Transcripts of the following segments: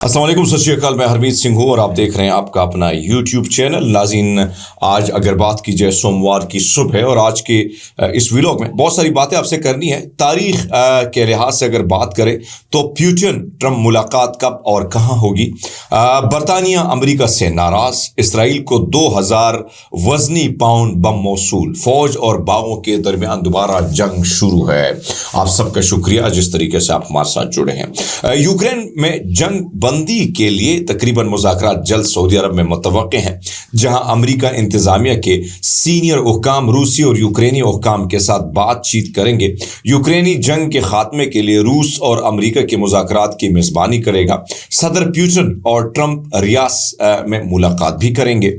अस्सलाम वालेकुम, सत श्री अकाल। मैं हरमीत सिंह हूँ और आप देख रहे हैं आपका अपना यूट्यूब चैनल। नाज़रीन, आज अगर बात की जाए सोमवार की सुबह है और आज के इस व्लॉग में बहुत सारी बातें आपसे करनी है। तारीख के लिहाज से अगर बात करें तो पुतिन ट्रंप मुलाकात कब और कहाँ होगी। बरतानिया अमेरिका से नाराज, इसराइल को 2000 वजनी पाउंड बम मौसूल, फौज और बागों के दरमियान दोबारा जंग शुरू है। आप सबका शुक्रिया जिस तरीके से आप हमारे साथ जुड़े हैं। यूक्रेन में जंग बंदी के लिए तकरीबन मुज़ाकरात जल्द सऊदी अरब में मुतवक्के हैं, जहां अमेरिका इंतजामिया के सीनियर हुकाम रूसी और यूक्रेनी हुकाम के साथ बातचीत करेंगे। यूक्रेनी जंग के खात्मे के लिए रूस और अमेरिका के मुज़ाकरात की मेज़बानी करेगा। सदर पुतिन और ट्रंप रियाद में मुलाकात भी करेंगे।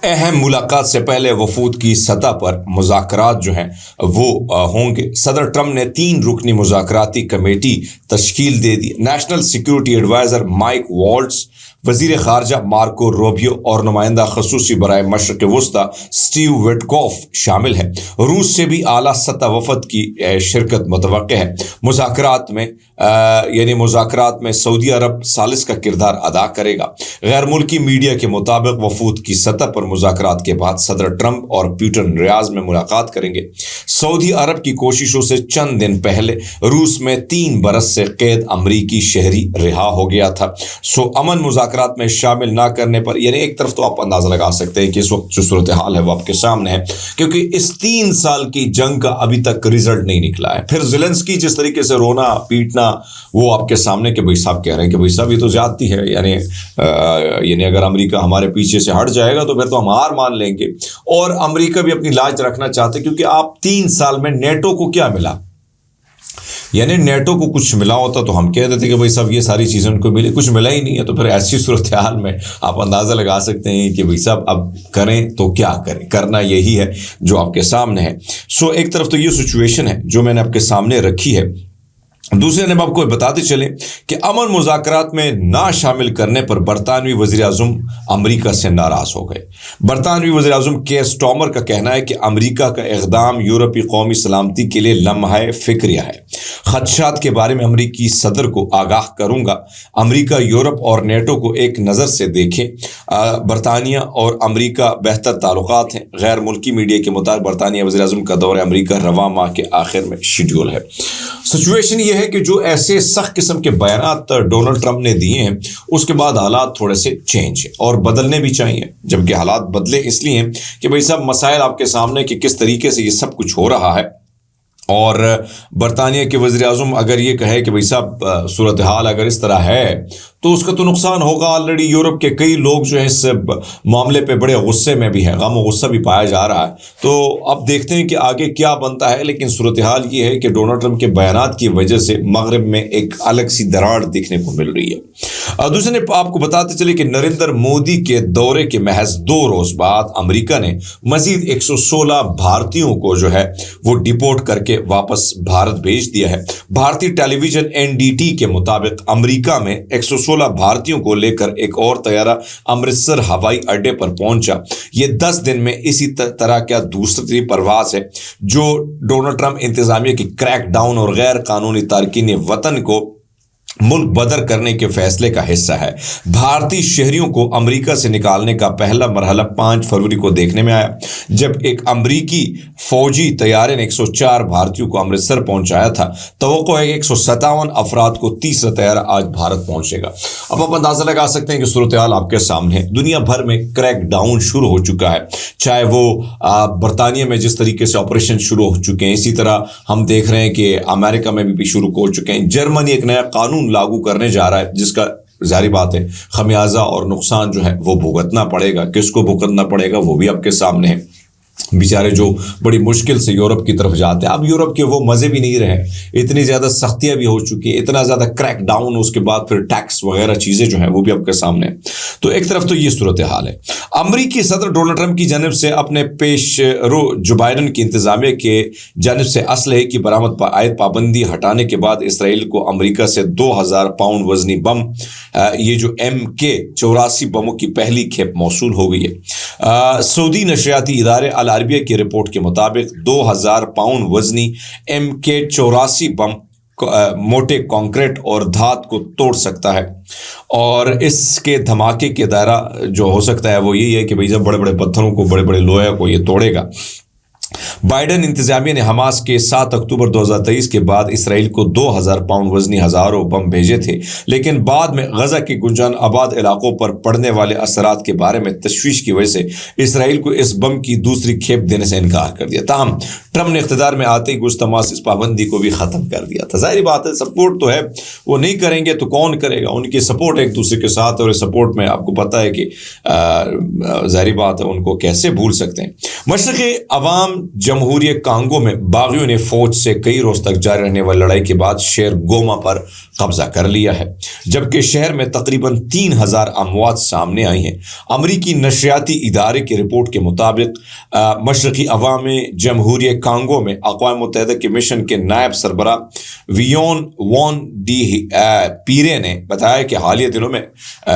अहम मुलाकात से पहले वफूद की सतह पर मुज़ाकरात जो हैं वो होंगे। सदर ट्रंप ने 3 रुकनी मुज़ाकराती कमेटी तश्कील दे दी। National security adviser Mike Waltz, वज़ीर ख़ारजा मार्को रूबियो और नुमाइंदा ख़ुसूसी बराए मशरक़ वस्ता स्टीव विटकॉफ शामिल हैं। रूस से भी आला सतह वफ़द की शिरकत मुतवक्के है। मुज़ाकरात में सऊदी अरब सालिस का किरदार अदा करेगा। गैर मुल्की मीडिया के मुताबिक वफूद की सतह पर मुज़ाकरात के बाद सदर ट्रंप और पुतिन रियाद में मुलाकात करेंगे। सऊदी अरब की कोशिशों से चंद दिन पहले रूस में 3 बरस से कैद अमरीकी शहरी रिहा हो गया था। अमन मुज़ाकरात में शामिल ना करने पर, यानी एक तरफ तो आप अंदाज़ा लगा सकते हैं कि इस वक्त जो सूरत हाल है वो आपके सामने है, क्योंकि इस 3 साल की जंग का अभी तक रिजल्ट नहीं निकला है। फिर ज़ेलेंस्की जिस तरीके से रोना पीटना वो आपके सामने कि भाई साहब कह रहे हैं कि भाई साहब ये तो ज्यादती है, यानी अगर अमेरिका हमारे पीछे से हट जाएगा तो फिर तो हम हार मान लेंगे। और अमेरिका भी अपनी लाज रखना चाहते, क्योंकि आप 3 साल में नेटो को क्या मिला, यानी नेटो को कुछ मिला होता तो हम कह देते कि भाई साहब ये सारी चीज़ें उनको मिले, कुछ मिला ही नहीं है। तो फिर ऐसी सूरत हाल में आप अंदाज़ा लगा सकते हैं कि भाई साहब अब करें तो क्या करें, करना यही है जो आपके सामने है। एक तरफ तो ये सिचुएशन है जो मैंने आपके सामने रखी है। दूसरे जब आपको बताते चले कि अमन मुज़ाकरात में ना शामिल करने पर बरतानवी वज़ीर-ए-आज़म अमेरिका से नाराज़ हो गए। बरतानवी वज़ीर-ए-आज़म केयर स्टार्मर का कहना है कि अमेरिका का इक़दाम यूरोपीय कौमी सलामती के लिए लम्हा फ़िक्रिया है। ख़दशात के बारे में अमेरिकी सदर को आगाह करूँगा। अमेरिका यूरोप और नेटो को एक नज़र से देखें। बरतानिया और अमेरिका बेहतर ताल्लुक़ात हैं। गैर मुल्की मीडिया के मुताबिक बरतानिया वज़ीर-ए-आज़म का दौरा अमेरिका रवा माह के आखिर में शेड्यूल है। सिचुएशन ये है कि जो ऐसे सख्त किस्म के बयानात डोनाल्ड ट्रंप ने दिए हैं उसके बाद हालात थोड़े से चेंज हैं और बदलने भी चाहिए। जबकि हालात बदले इसलिए हैं कि भाई सब मसाइल आपके सामने कि किस तरीके से ये सब कुछ हो रहा है। और बरतानिया के वज़ीर-ए-आज़म अगर ये कहे कि भाई साहब सूरत हाल अगर इस तरह है तो उसका तो नुकसान होगा। ऑलरेडी यूरोप के कई लोग जो है इस मामले पे बड़े गुस्से में भी हैं, गम और गुस्सा भी पाया जा रहा है। तो अब देखते हैं कि आगे क्या बनता है। लेकिन सूरत हाल ये है कि डोनाल्ड ट्रंप के बयानात की वजह से मगरब में एक अलग सी दरार देखने को मिल रही है। दूसरे ने आपको बताते चले कि नरेंद्र मोदी के दौरे के महज 2 रोज़ बाद अमेरिका ने मजीद 116 भारतीयों को जो है वो डिपोर्ट करके वापस भारत भेज दिया है। भारतीय टेलीविजन NDT के मुताबिक अमेरिका में 116 भारतीयों को लेकर एक और तैयारा अमृतसर हवाई अड्डे पर पहुंचा। ये 10 दिन में इसी तरह का दूसरी परवाज है जो डोनाल्ड ट्रंप इंतजामिया की क्रैकडाउन और गैर कानूनी तारकीन वतन को मुल्क बदर करने के फैसले का हिस्सा है। भारतीय शहरियों को अमेरिका से निकालने का पहला मरहला 5 फरवरी को देखने में आया, जब एक अमेरिकी फौजी तैयारे ने 104 भारतीयों को अमृतसर पहुंचाया था। तवक्को है 157 अफराद को तीसरा तैयारा आज भारत पहुंचेगा। अब आप अंदाज़ा लगा सकते हैं कि सूरत हाल आपके सामने है। दुनिया भर में क्रैक डाउन शुरू हो चुका है, चाहे वो बरतानिया में जिस तरीके से ऑपरेशन शुरू हो चुके हैं, इसी तरह हम देख रहे हैं कि अमेरिका में भी शुरू हो चुके हैं। जर्मनी एक नया कानून लागू करने जा रहा है जिसका जारी बात है खमियाजा और नुकसान जो है वो भुगतना पड़ेगा। किसको भुगतना पड़ेगा वो भी आपके सामने है। बेचारे जो बड़ी मुश्किल से यूरोप की तरफ जाते हैं, अब यूरोप के वो मज़े भी नहीं रहे। इतनी ज़्यादा सख्तियाँ भी हो चुकी है, इतना ज़्यादा क्रैक डाउन, उसके बाद फिर टैक्स वगैरह चीज़ें जो हैं वो भी आपके सामने है। तो एक तरफ तो ये सूरत हाल है। अमरीकी सदर डोनाल्ड ट्रंप की जानिब से अपने पेश रो जो बाइडन की इंतजामिया के जानिब से असलहे की बरामद पर आयद पाबंदी हटाने के बाद इसराइल को अमरीका से 2000 पाउंड वजनी बम, ये जो MK-84 बमों की पहली खेप मौसूल हो गई है। सऊदी नशरियाती इदारे अल अरबिया की रिपोर्ट के मुताबिक 2000 पाउंड वजनी MK-84 बम موٹے کنکریٹ اور دھات کو توڑ سکتا ہے، اور اس کے دھماکے کے دائرہ جو ہو سکتا ہے وہ یہی ہے کہ بھئی جب بڑے بڑے پتھروں کو، بڑے بڑے لوہے کو یہ توڑے گا۔ بائیڈن انتظامیہ نے حماس کے 7 اکتوبر 2023 کے بعد اسرائیل کو 2000 پاؤنڈ وزنی ہزاروں بم بھیجے تھے، لیکن بعد میں غزہ کے گنجان آباد علاقوں پر پڑنے والے اثرات کے بارے میں تشویش کی وجہ سے اسرائیل کو اس بم کی دوسری کھیپ دینے سے انکار کر دیا۔ تاہم ٹرمپ نے اقتدار میں آتے ہی گزشتہ ماہ اس پابندی کو بھی ختم کر دیا تھا۔ ظاہری بات ہے، سپورٹ تو ہے، وہ نہیں کریں گے تو کون کرے گا؟ ان کی سپورٹ ایک دوسرے کے ساتھ، اور اس سپورٹ میں آپ کو پتہ ہے کہ ظاہری بات ہے ان کو کیسے بھول سکتے ہیں۔ مشرقی عوام جمہوریہ کانگو میں باغیوں نے فوج سے کئی روز تک جاری رہنے والی لڑائی کے بعد شہر گوما پر قبضہ کر لیا ہے، جبکہ شہر میں تقریباً 3000 اموات سامنے آئی ہیں۔ امریکی نشریاتی ادارے کی رپورٹ کے مطابق مشرقی عوام جمہوریہ کانگو میں اقوام متحدہ کے مشن کے نائب سربراہ ویون وان ڈی پیرے نے بتایا کہ حالیہ دنوں میں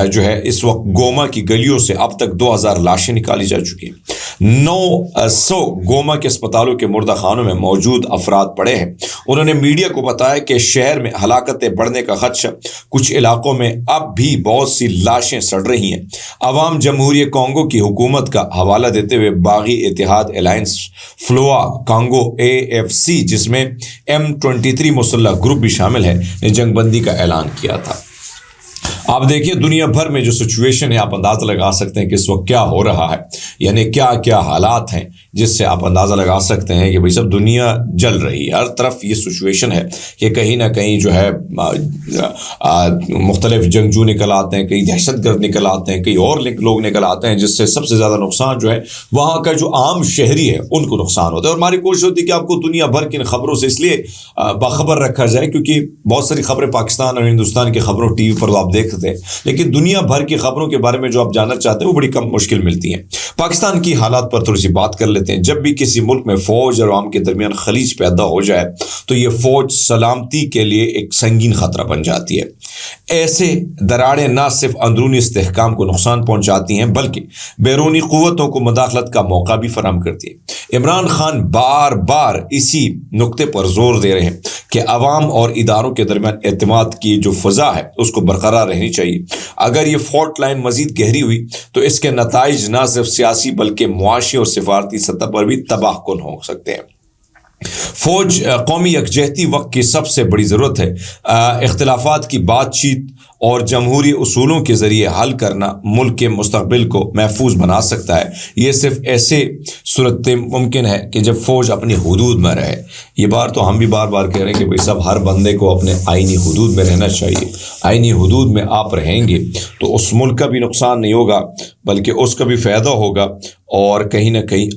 جو ہے اس وقت گوما کی گلیوں سے اب تک 2000 لاشیں نکالی جا چکی ہیں۔ 900 گوما کے اسپتالوں کے مردہ خانوں میں موجود افراد پڑے ہیں۔ انہوں نے میڈیا کو بتایا کہ شہر میں ہلاکتیں بڑھنے کا خدشہ، کچھ علاقوں میں اب بھی بہت سی لاشیں سڑ رہی ہیں۔ عوام جمہوریہ کانگو کی حکومت کا حوالہ دیتے ہوئے باغی اتحاد الائنس فلوا کانگو AFC، جس میں M23 مسلح گروپ بھی شامل ہے، نے جنگ بندی کا اعلان کیا تھا۔ آپ دیکھیے دنیا بھر میں جو سچویشن ہے، آپ اندازہ لگا سکتے ہیں کہ اس وقت کیا ہو رہا ہے، یعنی کیا کیا حالات ہیں جس سے آپ اندازہ لگا سکتے ہیں کہ بھئی سب دنیا جل رہی ہے۔ ہر طرف یہ سچویشن ہے کہ کہیں نہ کہیں جو ہے مختلف جنگجو نکل آتے ہیں، کئی دہشت گرد نکل آتے ہیں، کئی اور لوگ نکل آتے ہیں، جس سے سب سے زیادہ نقصان جو ہے وہاں کا جو عام شہری ہے ان کو نقصان ہوتا ہے۔ اور ہماری کوشش ہوتی ہے کہ آپ کو دنیا بھر کی ان خبروں سے اس لیے باخبر رکھا جائے کیونکہ بہت ساری خبریں پاکستان اور ہندوستان کی خبروں ٹی وی پر آپ دیکھ سکتے ہیں، لیکن دنیا بھر کی خبروں کے بارے میں جو آپ جاننا چاہتے ہیں وہ بڑی کم مشکل ملتی ہیں۔ پاکستان کی حالات پر تھوڑی سی بات کر لیتے ہیں۔ جب بھی کسی ملک میں فوج اور عوام کے درمیان خلیج پیدا ہو جائے تو یہ فوج سلامتی کے لیے ایک سنگین خطرہ بن جاتی ہے۔ ایسے دراڑیں نہ صرف اندرونی استحکام کو نقصان پہنچاتی ہیں بلکہ بیرونی قوتوں کو مداخلت کا موقع بھی فراہم کرتی ہے۔ عمران خان بار بار اسی نقطے پر زور دے رہے ہیں کہ عوام اور اداروں کے درمیان اعتماد کی جو فضا ہے اس کو برقرار رہنی چاہیے۔ اگر یہ فالٹ لائن مزید گہری ہوئی تو اس کے نتائج نہ صرف سیاسی بلکہ معاشی اور سفارتی سطح پر بھی تباہ کن ہو سکتے ہیں۔ فوج قومی یکجہتی وقت کی سب سے بڑی ضرورت ہے۔ اختلافات کی بات چیت اور جمہوری اصولوں کے ذریعے حل کرنا ملک کے مستقبل کو محفوظ بنا سکتا ہے۔ یہ صرف ایسے صورت ممکن ہے کہ جب فوج اپنی حدود میں رہے۔ یہ بات تو ہم بھی بار بار کہہ رہے ہیں کہ بھئی سب ہر بندے کو اپنے آئینی حدود میں رہنا چاہیے۔ آئینی حدود میں آپ رہیں گے تو اس ملک کا بھی نقصان نہیں ہوگا بلکہ اس کا بھی فائدہ ہوگا، اور کہیں نہ کہیں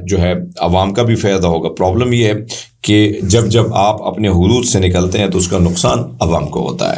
جو ہے عوام کا بھی فائدہ ہوگا۔ پرابلم یہ ہے کہ جب آپ اپنے حدود سے نکلتے ہیں تو اس کا نقصان عوام کو ہوتا ہے۔